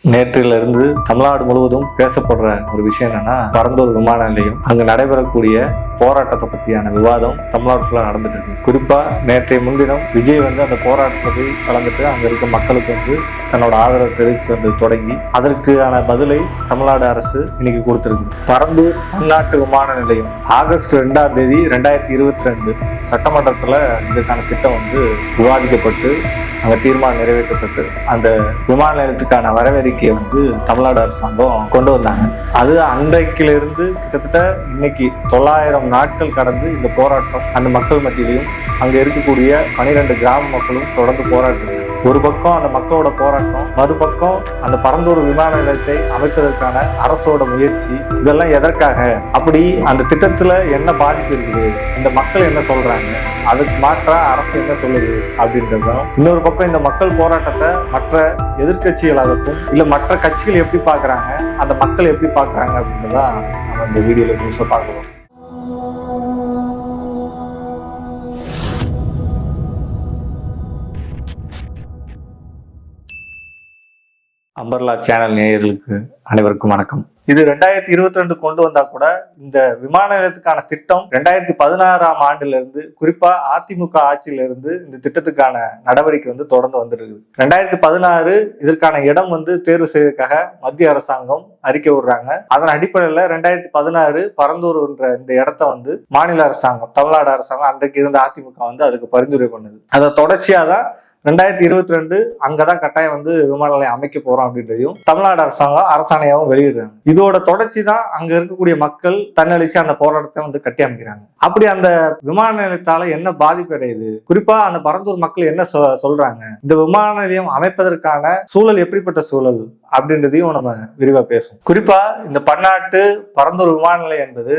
நேற்றிலிருந்து தமிழ்நாடு முழுவதும் பேசப்படுற ஒரு விஷயம் என்னன்னா, பரந்தூர் விமான நிலையம் அங்க நடைபெறக்கூடிய போராட்டத்தை பத்தியான விவாதம் தமிழ்நாடு ஃபுல்லா நடந்துட்டு இருக்கு. குறிப்பா நேற்றைய முன்தினம் விஜய் அந்த போராட்டத்தை போய் கலந்துட்டு அங்க இருக்க மக்களுக்கு தன்னோட ஆதரவை தெரிவித்து தொடங்கி அதற்கான பதிலை தமிழ்நாடு அரசு இன்னைக்கு கொடுத்திருக்கு. பரந்தூர் பன்னாட்டு விமான நிலையம் ஆகஸ்ட் 2ஆம் தேதி 2022 சட்டமன்றத்துல இதற்கான திட்டம் விவாதிக்கப்பட்டு அங்க தீர்மானம் நிறைவேற்றப்பட்டு அந்த விமான நிலையத்துக்கான வரவேற்கையை தமிழ்நாடு அரசாங்கம் கொண்டு வந்தாங்க. அது அன்றைக்கிலிருந்து கிட்டத்தட்ட இன்னைக்கு 900 நாட்கள் கடந்து இந்த போராட்டம் அந்த மக்கள் மத்தியிலையும் அங்க இருக்கக்கூடிய 12 கிராம மக்களும் தொடர்ந்து போராடுறது. ஒரு பக்கம் அந்த மக்களோட போராட்டம், மறுபக்கம் அந்த பரந்தூர் விமான நிலையத்தை அமைப்பதற்கான அரசோட முயற்சி, இதெல்லாம் எதற்காக, அப்படி அந்த திட்டத்துல என்ன பாதிப்பு இருக்குது, இந்த மக்கள் என்ன சொல்றாங்க, அதுக்கு மாற்றா அரசு என்ன சொல்லுது அப்படின்றதும். இன்னொரு பக்கம் இந்த மக்கள் போராட்டத்தை மற்ற எதிர்கட்சிகளாகட்டும் இல்ல மற்ற கட்சிகள் எப்படி பாக்குறாங்க, அந்த மக்கள் எப்படி பாக்குறாங்க அப்படின்றதான் நம்ம இந்த வீடியோல முழுசா பார்க்கிறோம். அம்பர்லா சேனல் நேயர்களுக்கு அனைவருக்கும் வணக்கம். இது 2022 கொண்டு வந்தா கூட இந்த விமான நிலையத்துக்கான திட்டம் 2016ஆம் ஆண்டுல இருந்து, குறிப்பா அதிமுக ஆட்சியில இருந்து இந்த திட்டத்துக்கான நடவடிக்கை தொடர்ந்து வந்துருக்கு. 2016 இதற்கான இடம் தேர்வு செய்வதற்காக மத்திய அரசாங்கம் அறிக்கை விடுறாங்க. அதன் அடிப்படையில 2016 பரந்தூர் என்ற இந்த இடத்த மாநில அரசாங்கம், தமிழ்நாடு அரசாங்கம் அன்றைக்கு இருந்த அதிமுக அதுக்கு பரிந்துரை பண்ணுது. அதை தொடர்ச்சியாதான் 2022 அங்கதான் கட்டாயம் விமான நிலையம் அமைக்க போறோம் அப்படின்றதையும் தமிழ்நாடு அரசாங்கம் அரசாணையாவும் வெளியிடுறாங்க. இதோட தொடர்ச்சி தான் அங்க இருக்கக்கூடிய மக்கள் தன்னழிச்சு அந்த போராட்டத்தை கட்டி அமைக்கிறாங்க. அப்படி அந்த விமான நிலையத்தால என்ன பாதிப்பு அடையுது, குறிப்பா அந்த பரந்தூர் மக்கள் என்ன சொல்றாங்க, இந்த விமான நிலையம் அமைப்பதற்கான சூழல் எப்படிப்பட்ட சூழல் அப்படின்றதையும் நம்ம விரிவா பேசுவோம். குறிப்பா இந்த பன்னாட்டு பரந்தூர் விமான நிலையம் என்பது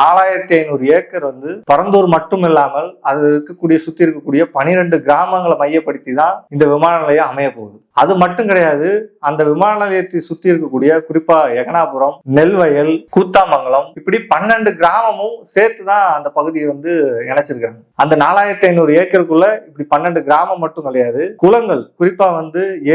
4500 ஏக்கர் பரந்தூர் மட்டும் இல்லாமல் அது இருக்கக்கூடிய சுத்தி இருக்கக்கூடிய 12 கிராமங்களை மையப்படுத்தி தான் இந்த விமான நிலையம் அமைய போகுது. அது மட்டும் கிடையாது, அந்த விமான நிலையத்தை சுத்தி இருக்கக்கூடிய குறிப்பா எகனாபுரம், நெல்வயல், கூத்தாமங்கலம், இப்படி 12 கிராமமும் சேர்த்துதான் அந்த பகுதியை இணைச்சிருக்காங்க. அந்த 4500 ஏக்கருக்குள்ள இப்படி 12 கிராமம் மட்டும் கிடையாது, குளங்கள், குறிப்பா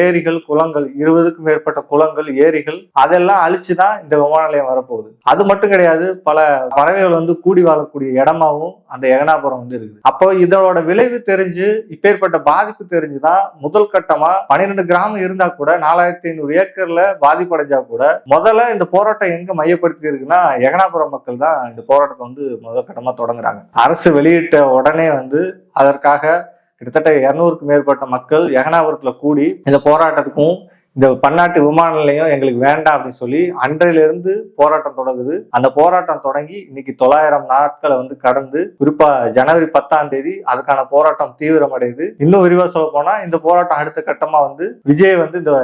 ஏரிகள், குளங்கள், 20க்கும் மேற்பட்ட குளங்கள், ஏரிகள், அதெல்லாம் அழிச்சுதான் இந்த விமான நிலையம் வரப்போகுது. அது மட்டும் கிடையாது, பல பறவைகள் கூடி வாழக்கூடிய இடமாவும் அந்த எகனாபுரம் இருக்குது. அப்போ இதோட விளைவு தெரிஞ்சு, இப்பேற்பட்ட பாதிப்பு தெரிஞ்சுதான் முதல் கட்டமா 12 கிராமம் இருந்தா கூட 4500 ஏக்கர்ல பாதிப்படைஞ்சா கூட முதல்ல இந்த போராட்டம் எங்க மையப்படுத்தி இருக்குன்னா எகனாபுரம் மக்கள் தான் இந்த போராட்டத்தை முதல் கட்டமா தொடங்குறாங்க. அரசு வெளியிட்ட உடனே அதற்காக கிட்டத்தட்ட 200க்கும் மேற்பட்ட மக்கள் எகனாபுரத்துல கூடி இந்த போராட்டத்துக்கும் இந்த பன்னாட்டு விமான நிலையம் எங்களுக்கு வேண்டாம் அப்படின்னு சொல்லி அன்றையிலிருந்து போராட்டம் தொடங்குது. அந்த போராட்டம் தொடங்கி இன்னைக்கு 900 நாட்களை கடந்து, குறிப்பா ஜனவரி 10ஆம் தேதி அதுக்கான போராட்டம் தீவிரமடையுது. இன்னும் விரிவா சொல்ல போனா இந்த போராட்டம் அடுத்த கட்டமா விஜய் இந்த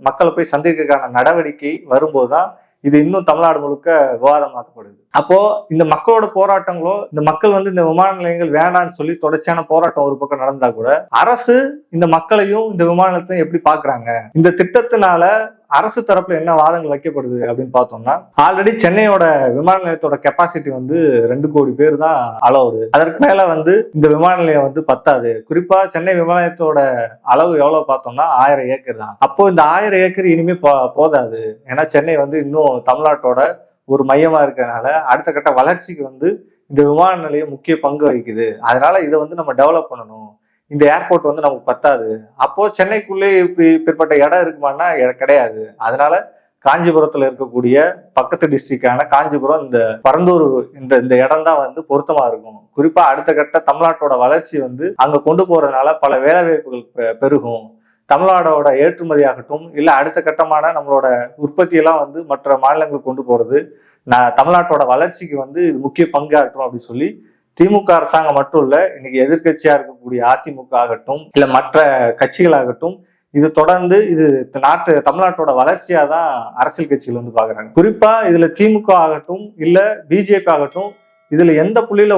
மக்களை போய் சந்திக்கிறதுக்கான நடவடிக்கை வரும்போதுதான் இது இன்னும் தமிழ்நாடு முழுக்க விவாதமாக்கப்படுது. அப்போ இந்த மக்களோட போராட்டங்களோ, இந்த மக்கள் இந்த விமான நிலையங்கள் வேண்டாம்னு சொல்லி தொடர்ச்சியான போராட்டம் ஒரு பக்கம் நடந்தா கூட அரசு இந்த மக்களையும் இந்த விமான நிலையத்தையும் எப்படி பாக்குறாங்க, இந்த திட்டத்தினால அரசு தரப்புல என்ன வாதங்கள் வைக்கப்படுது அப்படின்னு பார்த்தோம்னா, ஆல்ரெடி சென்னையோட விமான நிலையத்தோட கெப்பாசிட்டி 2 கோடி பேர் தான் அலௌடு. அதற்கு மேல இந்த விமான நிலையம் பத்தாது. குறிப்பா சென்னை விமான நிலையத்தோட அளவு எவ்வளவு பார்த்தோம்னா 1000 ஏக்கர் தான். அப்போ இந்த 1000 ஏக்கர் இனிமே போதாது. ஏன்னா சென்னை இன்னும் தமிழ்நாட்டோட ஒரு மையமா இருக்கிறதுனால அடுத்த கட்ட வளர்ச்சிக்கு இந்த விமான நிலையம் முக்கிய பங்கு வகிக்குது. அதனால இதை நம்ம டெவலப் பண்ணணும். இந்த ஏர்போர்ட் நமக்கு பத்தாது. அப்போ சென்னைக்குள்ளே இப்படிப்பட்ட இடம் இருக்குமான்னா கிடையாது. அதனால காஞ்சிபுரத்துல இருக்கக்கூடிய பக்கத்து டிஸ்ட்ரிக்டான காஞ்சிபுரம், இந்த பரந்தூர், இந்த இடம் தான் பொருத்தமா இருக்கும். குறிப்பா அடுத்த கட்ட தமிழ்நாட்டோட வளர்ச்சி அங்க கொண்டு போறதுனால பல வேலை வாய்ப்புகள் பெருகும். தமிழ்நாடோட ஏற்றுமதி ஆகட்டும் இல்ல அடுத்த கட்டமான நம்மளோட உற்பத்தி எல்லாம் மற்ற மாநிலங்களுக்கு கொண்டு போறது தமிழ்நாட்டோட வளர்ச்சிக்கு இது முக்கிய பங்காற்றும் அப்படின்னு சொல்லி திமுக அரசாங்கம் மட்டும் இல்ல, இன்னைக்கு எதிர்கட்சியா இருக்கக்கூடிய அதிமுக ஆகட்டும் இல்ல மற்ற கட்சிகளாகட்டும் இது தொடர்ந்து இது தமிழ்நாட்டோட வளர்ச்சியா தான் அரசியல் கட்சிகள் பாக்குறாங்க. குறிப்பா இதுல திமுக ஆகட்டும் இல்ல பிஜேபி ஆகட்டும் இதுல எந்த புள்ளியில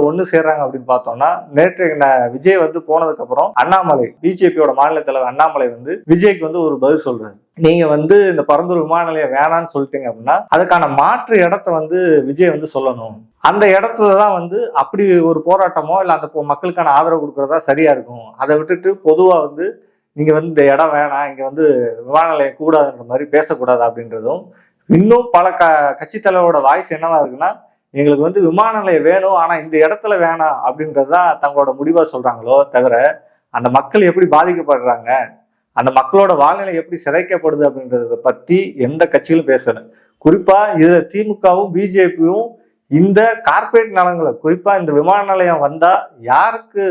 ஒண்ணு சேர்றாங்க அப்படின்னு பார்த்தோம்னா, நேற்று விஜய் போனதுக்கு அப்புறம் அண்ணாமலை, பிஜேபியோட மாநில தலைவர் அண்ணாமலை விஜய்க்கு ஒரு பதில் சொல்றாரு. நீங்க இந்த பரந்தூர் விமான நிலையம் வேணான்னு சொல்லிட்டீங்க அப்படின்னா அதுக்கான மாற்று இடத்த விஜய் சொல்லணும். அந்த இடத்துலதான் அப்படி ஒரு போராட்டமோ இல்ல அந்த மக்களுக்கான ஆதரவு கொடுக்கறதா சரியா இருக்கும். அதை விட்டுட்டு பொதுவா நீங்க வந்து இந்த இடம் வேணாம், இங்க வந்து விமான நிலையம் கூடாதுன்ற மாதிரி பேசக்கூடாது அப்படின்றதும், இன்னும் பல கட்சி தலைவரோட வாய்ஸ் என்னவா இருக்குன்னா, எங்களுக்கு வந்து விமான நிலையம் வேணும், ஆனா இந்த இடத்துல வேணாம் அப்படின்றதுதான் தங்களோட முடிவா சொல்றாங்களோ தவிர, அந்த மக்கள் எப்படி பாதிக்கப்படுறாங்க, அந்த மக்களோட வாழ்நிலை எப்படி சிதைக்கப்படுது அப்படின்றத பத்தி எந்த கட்சிகளும் பேசல. குறிப்பா இதுல திமுகவும் பிஜேபியும் இந்த கார்பரேட் நலங்களை, குறிப்பா இந்த விமான நிலையம் வந்தா யாருக்கு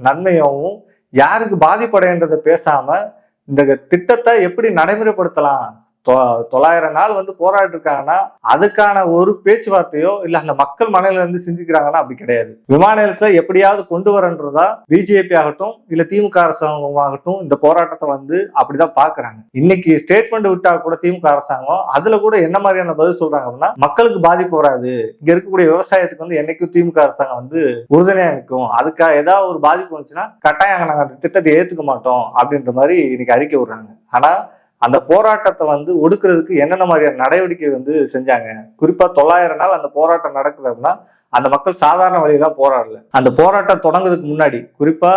நன்மையாகவும் யாருக்கு பாதிப்படைன்றதை பேசாம இந்த திட்டத்தை எப்படி நடைமுறைப்படுத்தலாம், 900 நாள் வந்து போராடி இருக்காங்கன்னா அதுக்கான ஒரு பேச்சுவார்த்தையோ இல்ல அந்த மக்கள் மனநிலை இருந்து சிந்திக்கிறாங்கன்னா அப்படி கிடையாது. விமான நிலையத்தை எப்படியாவது கொண்டு வரன்றதா பிஜேபி ஆகட்டும் இல்ல திமுக அரசாங்கம் ஆகட்டும் இந்த போராட்டத்தை வந்து அப்படிதான் பாக்குறாங்க. இன்னைக்கு ஸ்டேட்மெண்ட் விட்டா கூட திமுக அரசாங்கம் அதுல கூட என்ன மாதிரியான பதில் சொல்றாங்க அப்படின்னா, மக்களுக்கு பாதிப்பு வராது, இங்க இருக்கக்கூடிய விவசாயத்துக்கு வந்து என்னைக்கும் திமுக அரசாங்கம் வந்து உறுதுணையா இருக்கும், அதுக்காக ஏதாவது ஒரு பாதிப்பு வந்துச்சுன்னா கட்டாயம் நாங்க அந்த திட்டத்தை ஏத்துக்க மாட்டோம் அப்படின்ற மாதிரி இன்னைக்கு அறிக்கை விடுறாங்க. ஆனா அந்த போராட்டத்தை வந்து ஒடுக்குறதுக்கு என்னென்ன மாதிரியான நடவடிக்கை வந்து செஞ்சாங்க. குறிப்பா 900 நாள் அந்த போராட்டம் நடக்குதுன்னா அந்த மக்கள் சாதாரண வழியெல்லாம் போராடல. அந்த போராட்டம் தொடங்குறதுக்கு முன்னாடி குறிப்பா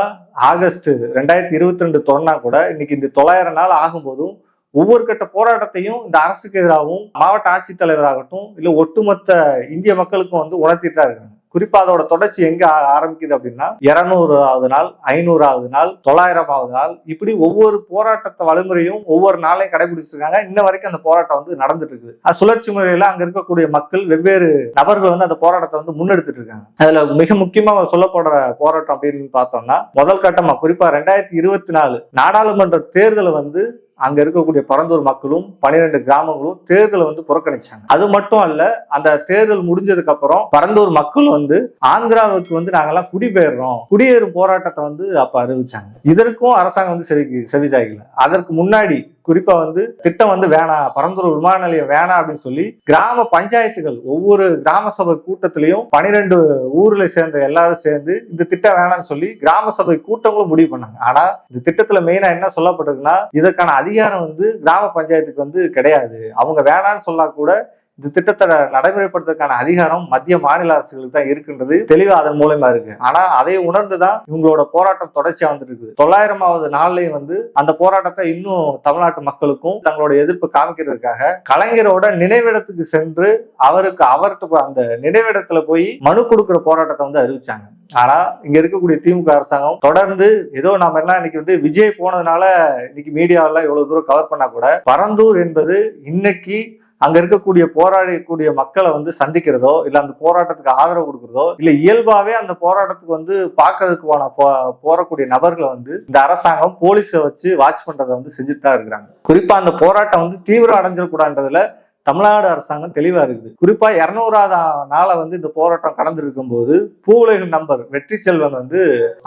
ஆகஸ்ட் 2022 தொடங்கினா கூட இன்னைக்கு இந்த 900 நாள் ஆகும்போதும் ஒவ்வொரு கட்ட போராட்டத்தையும் இந்த அரசுக்கு எதிராகவும் மாவட்ட ஆட்சித்தலைவராகட்டும் இல்ல ஒட்டுமொத்த இந்திய மக்களுக்கும் வந்து உணர்த்திட்டு தான் இருக்காங்க. குறிப்பா அதோட தொடர்ச்சி எங்க ஆரம்பிக்குது அப்படின்னா 200வது நாள், 500வது நாள், 900வது நாள், இப்படி ஒவ்வொரு போராட்டத்தை வழிமுறையும் ஒவ்வொரு நாளையும் கடைபிடிச்சிருக்காங்க. இன்ன வரைக்கும் அந்த போராட்டம் வந்து நடந்துட்டு இருக்குது. சுழற்சி முறையில அங்க இருக்கக்கூடிய மக்கள் வெவ்வேறு நபர்கள் வந்து அந்த போராட்டத்தை வந்து முன்னெடுத்துட்டு இருக்காங்க. அதுல மிக முக்கியமா சொல்லப்படுற போராட்டம் அப்படின்னு பார்த்தோம்னா முதல் கட்டமா குறிப்பா 2024 நாடாளுமன்ற தேர்தலை வந்து அங்க இருக்கக்கூடிய பரந்தூர் மக்களும் 12 கிராமங்களும் தேர்தலை வந்து புறக்கணிச்சாங்க. அது மட்டும் அல்ல, அந்த தேர்தல் முடிஞ்சதுக்கு அப்புறம் பரந்தூர் மக்கள் வந்து ஆந்திராவுக்கு வந்து நாங்கெல்லாம் குடிபெயர்றோம், குடியேறும் போராட்டத்தை வந்து அப்ப அறிவிச்சாங்க. இதற்கும் அரசாங்கம் வந்து செவிசாய்க்கல. அதற்கு முன்னாடி குறிப்பா வந்து திட்டம் வந்து வேணாம், பரந்தூர் விமான நிலையம் வேணாம் அப்படின்னு சொல்லி கிராம பஞ்சாயத்துகள் ஒவ்வொரு கிராம சபை கூட்டத்திலையும் 12 ஊர்ல சேர்ந்த எல்லாரும் சேர்ந்து இந்த திட்டம் வேணாம்னு சொல்லி கிராம சபை கூட்டங்களும் முடிவு பண்ணாங்க. ஆனா இந்த திட்டத்துல மெயினா என்ன சொல்லப்பட்டிருக்குன்னா, இதற்கான அதிகாரம் வந்து கிராம பஞ்சாயத்துக்கு வந்து கிடையாது. அவங்க வேணான்னு சொல்லா கூட இந்த திட்டத்தை நடைமுறைப்படுத்துறதுக்கான அதிகாரம் மத்திய மாநில அரசுகளுக்கு தான் இருக்குன்றது தெளிவா அதன் மூலமா இருக்கு. ஆனா அதை உணர்ந்துதான் இவங்களோட போராட்டம் தொடர்ச்சியா வந்துட்டு இருக்குது. 900வது நாள்லயும் வந்து அந்த போராட்டத்தை இன்னும் தமிழ்நாட்டு மக்களுக்கும் தங்களோட எதிர்ப்பு காமிக்கிறதுக்காக கலைஞரோட நினைவிடத்துக்கு சென்று அவர்கிட்ட அந்த நினைவிடத்துல போய் மனு கொடுக்கிற போராட்டத்தை வந்து அறிவிச்சாங்க. ஆனா இங்க இருக்கக்கூடிய திமுக அரசாங்கம் தொடர்ந்து ஏதோ நாம எல்லாம் இன்னைக்கு வந்து விஜய் போனதுனால இன்னைக்கு மீடியாவெல்லாம் இவ்வளவு தூரம் கவர் பண்ணா கூட பரந்தூர் என்பது இன்னைக்கு அங்க இருக்கக்கூடிய போராடக்கூடிய மக்களை வந்து சந்திக்கிறதோ இல்ல அந்த போராட்டத்துக்கு ஆதரவு கொடுக்கறதோ இல்ல இயல்பாவே அந்த போராட்டத்துக்கு வந்து பாக்குறதுக்கு போறக்கூடிய நபர்களை வந்து இந்த அரசாங்கம் போலீஸை வச்சு வாட்ச் பண்றதை வந்து செஞ்சுட்டு தான் இருக்கிறாங்க. குறிப்பா அந்த போராட்டம் வந்து தீவிரம் அடைஞ்சிடக்கூடாதுன்றதுல தமிழ்நாடு அரசாங்கம் தெளிவா இருக்குது. குறிப்பா 200வது நாளை வந்து இந்த போராட்டம் கடந்து இருக்கும் போது பூவுலகின் நம்பர் வெற்றி செல்வன் வந்து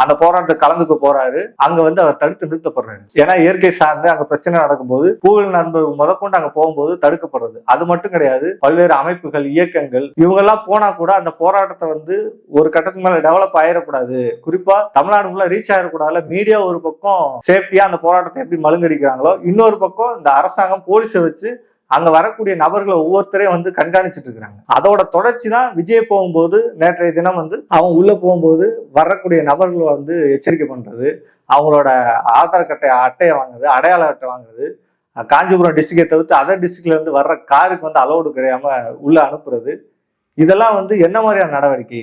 அந்த போராட்டத்தை கலந்துக்க போறாரு. அங்க வந்து அவர் தடுத்து நிறுத்தப்படுறாரு. ஏன்னா இயற்கை சார்ந்து அங்க பிரச்சனை நடக்கும்போது பூவுலகின் நண்பர் முதற்கொண்டு அங்க போகும்போது தடுக்கப்படுறது. அது மட்டும் கிடையாது, பல்வேறு அமைப்புகள் இயக்கங்கள் இவங்க எல்லாம் போனா கூட அந்த போராட்டத்தை வந்து ஒரு கட்டத்துக்கு மேல டெவலப் ஆயிடக்கூடாது, குறிப்பா தமிழ்நாடுக்குள்ள ரீச் ஆயிடக்கூடாது. மீடியா ஒரு பக்கம் சேஃப்டியா அந்த போராட்டத்தை எப்படி மழுங்கடிக்கிறாங்களோ, இன்னொரு பக்கம் இந்த அரசாங்கம் போலீஸை வச்சு அங்க வரக்கூடிய நபர்களை ஒவ்வொருத்தரையும் வந்து கண்காணிச்சுட்டு இருக்கிறாங்க. அதோட தொடர்ச்சி தான் விஜய் போகும்போது நேற்றைய தினம் வந்து அவங்க உள்ள போகும்போது வரக்கூடிய நபர்களை வந்து எச்சரிக்கை பண்றது, அவங்களோட ஆதார் அட்டையை வாங்குறது, அடையாள அட்டை வாங்குறது, காஞ்சிபுரம் டிஸ்ட்ரிக்டை தவிர்த்து அதர் டிஸ்ட்ரிக்ட்ல இருந்து வர்ற காருக்கு வந்து அலோடு கிடையாம உள்ள அனுப்புறது, இதெல்லாம் வந்து என்ன மாதிரியான நடவடிக்கை?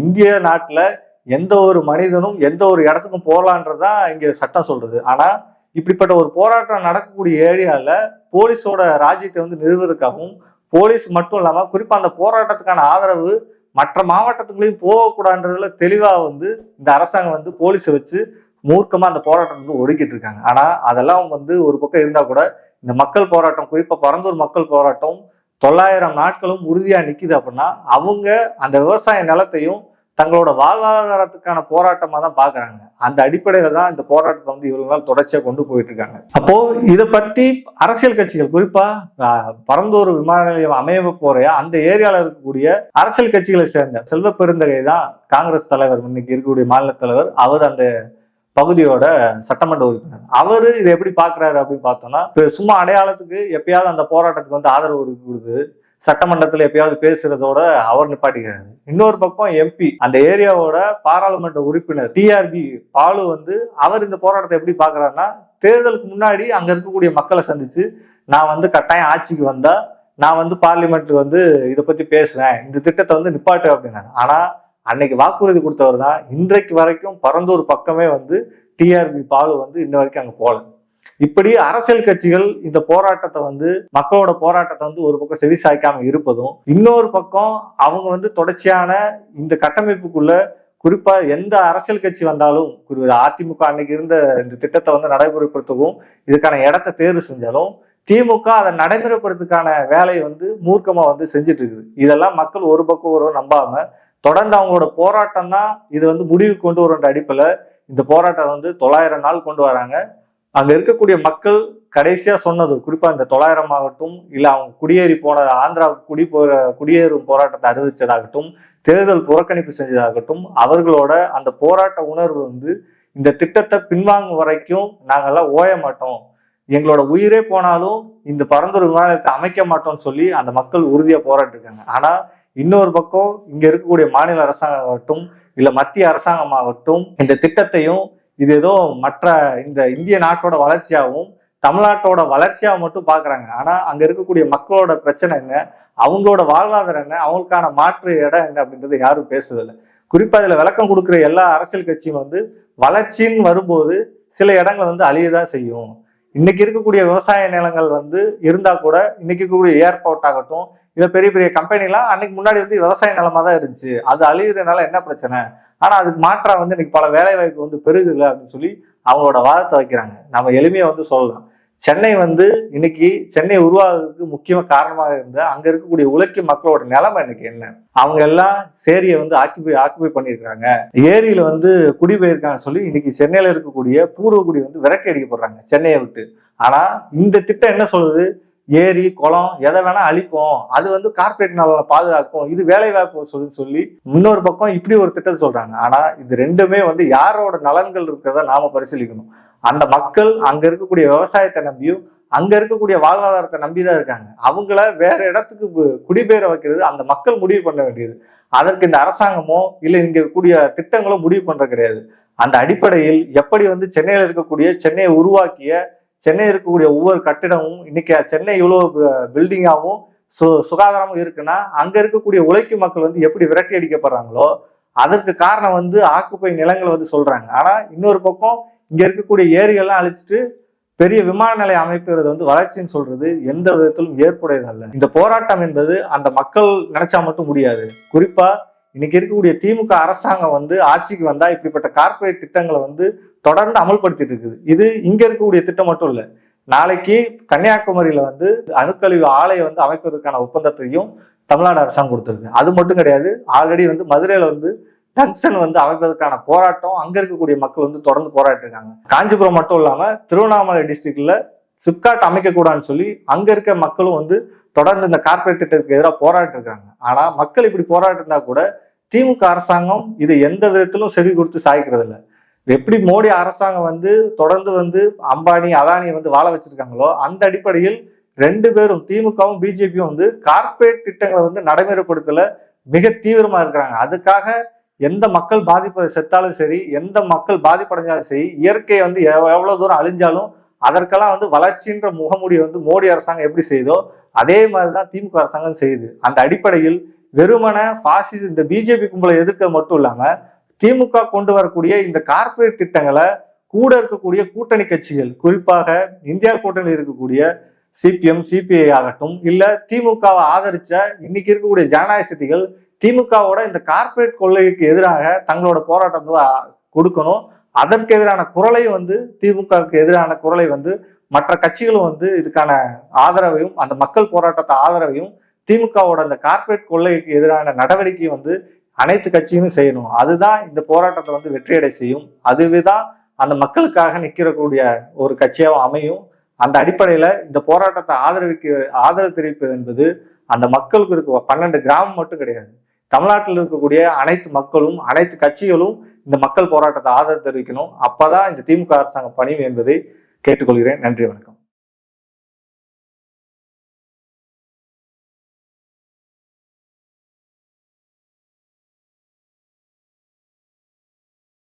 இந்திய நாட்டுல எந்த ஒரு மனிதனும் எந்த ஒரு இடத்துக்கும் போகலான்றதுதான் இங்க சட்டம் சொல்றது. ஆனா இப்படிப்பட்ட ஒரு போராட்டம் நடக்கக்கூடிய ஏரியால போலீஸோட ராஜ்யத்தை வந்து நிறுவனத்துக்காகவும் போலீஸ் மட்டும் இல்லாம குறிப்பா அந்த போராட்டத்துக்கான ஆதரவு மற்ற மாவட்டத்துக்குள்ளேயும் போகக்கூடாதுன்றதுல தெளிவா வந்து இந்த அரசாங்கம் வந்து போலீஸை வச்சு மூர்க்கமா அந்த போராட்டம் வந்து ஒடுக்கிட்டு இருக்காங்க. ஆனா அதெல்லாம் வந்து ஒரு பக்கம் இருந்தா கூட இந்த மக்கள் போராட்டம் குறிப்பா பரந்தூர் மக்கள் போராட்டம் 900 நாட்களும் உறுதியா நிக்குது அப்படின்னா அவங்க அந்த விவசாய நிலத்தையும் தங்களோட வாழ்வாதாரத்துக்கான போராட்டமா தான் பாக்குறாங்க. அந்த அடிப்படையில தான் இந்த போராட்டத்தை வந்து இவ்வளவு நாள் தொடர்ச்சியா கொண்டு போயிட்டு இருக்காங்க. அப்போ இதை பத்தி அரசியல் கட்சிகள் குறிப்பா பரந்தூர் விமான நிலையம் அமைய போற அந்த ஏரியால இருக்கக்கூடிய அரசியல் கட்சிகளை சேர்ந்த செல்வ பெருந்தகை தான் காங்கிரஸ் தலைவர், இன்னைக்கு இருக்கக்கூடிய மாநில தலைவர். அவர் அந்த பகுதியோட சட்டமன்ற உறுப்பினர். அவரு இதை எப்படி பாக்குறாரு அப்படின்னு பார்த்தோம்னா, சும்மா அடையாளத்துக்கு எப்பயாவது அந்த போராட்டத்துக்கு வந்து ஆதரவு கொடுக்குறது, சட்டமன்றத்துல எப்பயாவது பேசுறதோட அவர் நிப்பாட்டிக்கிறாரு. இன்னொரு பக்கம் எம்பி, அந்த ஏரியாவோட பாராளுமன்ற உறுப்பினர் டிஆர்பி பாலு வந்து அவர் இந்த போராட்டத்தை எப்படி பாக்குறாருன்னா, தேர்தலுக்கு முன்னாடி அங்க இருக்கக்கூடிய மக்களை சந்திச்சு நான் வந்து கட்டாயம் ஆட்சிக்கு வந்தா நான் வந்து பார்லிமெண்ட் வந்து இதை பத்தி பேசுவேன், இந்த திட்டத்தை வந்து நிப்பாட்டு அப்படின்னாங்க. ஆனா அன்னைக்கு வாக்குறுதி கொடுத்தவர் தான் இன்றைக்கு வரைக்கும் பரந்தூர் பக்கமே வந்து டிஆர்பி பாலு வந்து இன்ன வரைக்கும் அங்க போல. இப்படி அரசியல் கட்சிகள் இந்த போராட்டத்தை வந்து மக்களோட போராட்டத்தை வந்து ஒரு பக்கம் செவி சாய்க்காம இருப்பதும், இன்னொரு பக்கம் அவங்க வந்து தொடர்ச்சியான இந்த கட்டமைப்புக்குள்ள குறிப்பா எந்த அரசியல் கட்சி வந்தாலும், அதிமுக அன்னைக்கு இருந்த இந்த திட்டத்தை வந்து நடைமுறைப்படுத்தவும் இதுக்கான இடத்தை தேர்வு செஞ்சாலும் திமுக அதை நடைமுறைப்படுத்துக்கான வேலையை வந்து மூர்க்கமா வந்து செஞ்சுட்டு இருக்குது. இதெல்லாம் மக்கள் ஒரு பக்கம் ஒரு நம்பாம தொடர்ந்து அவங்களோட போராட்டம் தான் இது வந்து முடிவு கொண்டு வர அடிப்படையில இந்த போராட்டம் வந்து 900 நாள் கொண்டு வராங்க. அங்க இருக்கக்கூடிய மக்கள் கடைசியா சொன்னது, குறிப்பா இந்த 900 ஆகட்டும், இல்ல அவங்க குடியேறி போன ஆந்திராவுக்கு குடியேறும் போராட்டத்தை அறிவிச்சதாகட்டும், தேர்தல் புறக்கணிப்பு செஞ்சதாகட்டும், அவர்களோட அந்த போராட்ட உணர்வு வந்து இந்த திட்டத்தை பின்வாங்கும் வரைக்கும் நாங்கெல்லாம் ஓய மாட்டோம், எங்களோட உயிரே போனாலும் இந்த பரந்தூர் விமான நிலையத்தை அமைக்க மாட்டோம்னு சொல்லி அந்த மக்கள் உறுதியா போராட்டு இருக்காங்க. ஆனா இன்னொரு பக்கம் இங்க இருக்கக்கூடிய மாநில அரசாங்கமாகட்டும் இல்ல மத்திய அரசாங்கமாகட்டும் இந்த திட்டத்தையும் இது ஏதோ மற்ற இந்த இந்திய நாட்டோட வளர்ச்சியாகவும் தமிழ்நாட்டோட வளர்ச்சியாக மட்டும் பாக்குறாங்க. ஆனா அங்க இருக்கக்கூடிய மக்களோட பிரச்சனை என்ன, அவங்களோட வாழ்வாதாரம் என்ன, அவங்களுக்கான மாற்று இடம் என்ன அப்படின்றது யாரும் பேசுறதில்லை. குறிப்பா இதுல விளக்கம் கொடுக்குற எல்லா அரசியல் கட்சியும் வந்து வளர்ச்சின்னு வரும்போது சில இடங்கள் வந்து அழியதான் செய்யும். இன்னைக்கு இருக்கக்கூடிய விவசாய நிலங்கள் வந்து இருந்தா கூட இன்னைக்கு இருக்கக்கூடிய ஏர்போர்ட் ஆகட்டும் இல்ல பெரிய பெரிய கம்பெனிலாம் அன்னைக்கு முன்னாடி வந்து விவசாய நிலமா தான் இருந்துச்சு, அது அழியிறதுனால என்ன பிரச்சனை, ஆனா அதுக்கு மாற்றா வந்து இன்னைக்கு பல வேலை வாய்ப்பு வந்து பெருகுல அப்படின்னு சொல்லி அவங்களோட வாதத்தை வைக்கிறாங்க. நம்ம எளிமையா வந்து சொல்லலாம், சென்னை வந்து இன்னைக்கு சென்னை உருவாகிறதுக்கு முக்கியமா காரணமாக இருந்த அங்க இருக்கக்கூடிய உழைக்கும் மக்களோட நிலைமை இன்னைக்கு என்ன, அவங்க எல்லாம் சேரியை வந்து ஆக்குபை பண்ணியிருக்காங்க, ஏரியில வந்து குடிபெயர்க்காங்க சொல்லி இன்னைக்கு சென்னையில இருக்கக்கூடிய பூர்வக்குடி வந்து விரட்டி அடிக்கப்படுறாங்க சென்னையை விட்டு. ஆனா இந்த திட்டம் என்ன சொல்லுது, ஏரி குளம் எதை வேணா அழிப்போம், அது வந்து கார்பரேட் நலனை பாதுகாக்கும், இது வேலை வாய்ப்பு சொல்லி இன்னொரு பக்கம் இப்படி ஒரு திட்டத்தை சொல்றாங்க. ஆனா இது ரெண்டுமே வந்து யாரோட நலன்கள் இருக்கிறத நாம பரிசீலிக்கணும். அந்த மக்கள் அங்க இருக்கக்கூடிய விவசாயத்தை நம்பியும் அங்க இருக்கக்கூடிய வாழ்வாதாரத்தை நம்பிதான் இருக்காங்க. அவங்கள வேற இடத்துக்கு குடிபெயர வைக்கிறது அந்த மக்கள் முடிவு பண்ண வேண்டியது. அதற்கு இந்த அரசாங்கமோ இல்ல இங்க இருக்கக்கூடிய திட்டங்களோ முடிவு பண்ற கிடையாது. அந்த அடிப்படையில் எப்படி வந்து சென்னையில இருக்கக்கூடிய சென்னையை உருவாக்கிய சென்னை இருக்கக்கூடிய ஒவ்வொரு கட்டிடமும் இன்னைக்கு சென்னை இவ்வளவு பில்டிங்காகவும் சுகாதாரமும் இருக்குன்னா அங்க இருக்கக்கூடிய உழைக்கும் மக்கள் வந்து எப்படி விரட்டி அடிக்கப்படுறாங்களோ அதற்கு காரணம் வந்து ஆக்குப்பை நிலங்களை வந்து சொல்றாங்க. ஆனா இன்னொரு பக்கம் இங்க இருக்கக்கூடிய ஏரியெல்லாம் அழிச்சிட்டு பெரிய விமான நிலையம் அமைப்புறது வந்து வளர்ச்சின்னு சொல்றது எந்த விதத்திலும் ஏற்புடையதல்ல. இந்த போராட்டம் என்பது அந்த மக்கள் நினைச்சா மட்டும் முடியாது. குறிப்பா இன்னைக்கு இருக்கக்கூடிய திமுக அரசாங்கம் வந்து ஆட்சிக்கு வந்தா இப்படிப்பட்ட கார்பரேட் திட்டங்களை வந்து தொடர்ந்து அமல்படுத்திட்டு இருக்குது. இது இங்க இருக்கக்கூடிய திட்டம் மட்டும் இல்ல, நாளைக்கு கன்னியாகுமரியில வந்து அணுக்கழிவு ஆலையை வந்து அமைப்பதற்கான ஒப்பந்தத்தையும் தமிழ்நாடு அரசாங்கம் கொடுத்திருக்கு. அது மட்டும் கிடையாது, ஆல்ரெடி வந்து மதுரையில வந்து டங்ஷன் வந்து அமைப்பதற்கான போராட்டம் அங்க இருக்கக்கூடிய மக்கள் வந்து தொடர்ந்து போராட்டு இருக்காங்க. காஞ்சிபுரம் மட்டும் இல்லாம திருவண்ணாமலை டிஸ்ட்ரிக்ட்ல சிப்காட் அமைக்க கூடாதுன்னு சொல்லி அங்க இருக்க மக்களும் வந்து தொடர்ந்து இந்த கார்பரேட் திட்டத்துக்கு எதிராக போராட்டு இருக்காங்க. ஆனா மக்கள் இப்படி போராட்டு இருந்தா கூட திமுக அரசாங்கம் இது எந்த விதத்திலும் செவி கொடுத்து சாய்க்கிறது இல்லை. எப்படி மோடி அரசாங்கம் வந்து தொடர்ந்து வந்து அம்பானி அதானியை வந்து வாழ வச்சிருக்காங்களோ அந்த அடிப்படையில் ரெண்டு பேரும் திமுகவும் பிஜேபியும் வந்து கார்பரேட் திட்டங்களை வந்து நடைமுறைப்படுத்தல மிக தீவிரமா இருக்கிறாங்க. அதுக்காக எந்த மக்கள் பாதிப்பு செத்தாலும் சரி, எந்த மக்கள் பாதிப்படைஞ்சாலும் சரி, இயற்கையை வந்து எவ்வளவு தூரம் அழிஞ்சாலும் அதற்கெல்லாம் வந்து வளர்ச்சின்ற முகமூடி வந்து மோடி அரசாங்கம் எப்படி செய்தோ அதே மாதிரிதான் திமுக அரசாங்கம் செய்யுது. அந்த அடிப்படையில் வெறுமன பாசிச இந்த பிஜேபி கும்பலை எதிர்க்க மட்டும் இல்லாம திமுக கொண்டு வரக்கூடிய இந்த கார்பரேட் திட்டங்களை கூட இருக்கக்கூடிய கூட்டணி கட்சிகள், குறிப்பாக இந்தியா கூட்டணியில் இருக்கக்கூடிய சிபிஎம் சிபிஐ ஆகட்டும் இல்ல திமுகவை ஆதரிச்ச இன்னைக்கு இருக்கக்கூடிய ஜனநாயக சக்திகள் திமுகவோட இந்த கார்பரேட் கொள்ளைக்கு எதிராக தங்களோட போராட்டத்தை கொடுக்கணும். அதற்கு எதிரான குரலை வந்து திமுகவுக்கு எதிரான குரலை வந்து மற்ற கட்சிகளும் வந்து இதுக்கான ஆதரவையும் அந்த மக்கள் போராட்டத்தை ஆதரவையும் திமுகவோட அந்த கார்பரேட் கொள்ளைக்கு எதிரான நடவடிக்கையும் வந்து அனைத்து கட்சியும் செய்யணும். அதுதான் இந்த போராட்டத்தை வந்து வெற்றியடை செய்யும். அதுவேதான் அந்த மக்களுக்காக நிற்கிறக்கூடிய ஒரு கட்சியாகவும் அமையும். அந்த அடிப்படையில இந்த போராட்டத்தை ஆதரவு தெரிவிப்பது என்பது அந்த மக்களுக்கு இருக்க 12 கிராமம் மட்டும் கிடையாது, தமிழ்நாட்டில் இருக்கக்கூடிய அனைத்து மக்களும் அனைத்து கட்சிகளும் இந்த மக்கள் போராட்டத்தை ஆதரவு தெரிவிக்கணும். அப்பதான் இந்த திமுக அரசாங்கம் பணியும் என்பதை கேட்டுக்கொள்கிறேன். நன்றி, வணக்கம்.